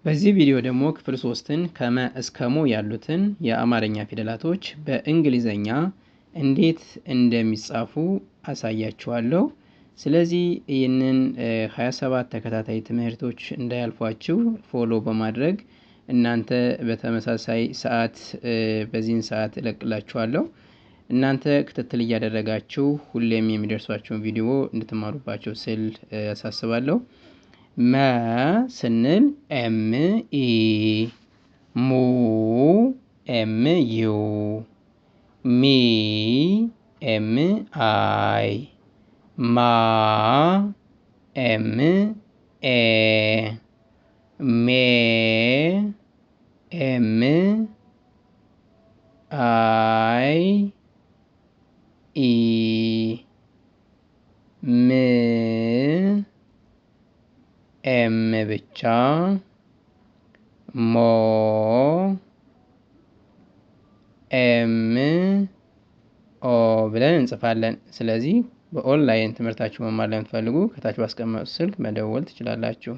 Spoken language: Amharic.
በዚህ ቪዲዮ ደግሞ ክፍል 3ን ከመ እስከ ሞ ያሉትን የአማርኛ ፊደላቶች በእንግሊዘኛ እንዴት እንደሚጻፉ አሳያችኋለሁ። ስለዚህ ይህንን 27 ተከታታይ ትምህርቶች እንዳያልፏችሁ ፎሎ በማድረግ እናንተ በተመሳሳይ ሰዓት በዚህን ሰዓት እለቅላችኋለሁ። እናንተ ክትትል እያደረጋችሁ ሁሌም የሚደርሷችሁን ቪዲዮ እንድትማሩባቸው ስል አሳስባለሁ። መ ስንል ኤም ኢ፣ ሙ ኤም ዩ፣ ሚ ኤም አይ፣ ማ ኤም ኤ፣ ሜ ኤም አይ ኢ፣ ም ኤም ብቻ፣ ሞ ኤም ኦ ብለን እንጽፋለን። ስለዚህ በኦንላይን ትምህርታችሁ መማር ለምትፈልጉ ከታች ባስቀመጡት ስልክ መደወል ትችላላችሁ።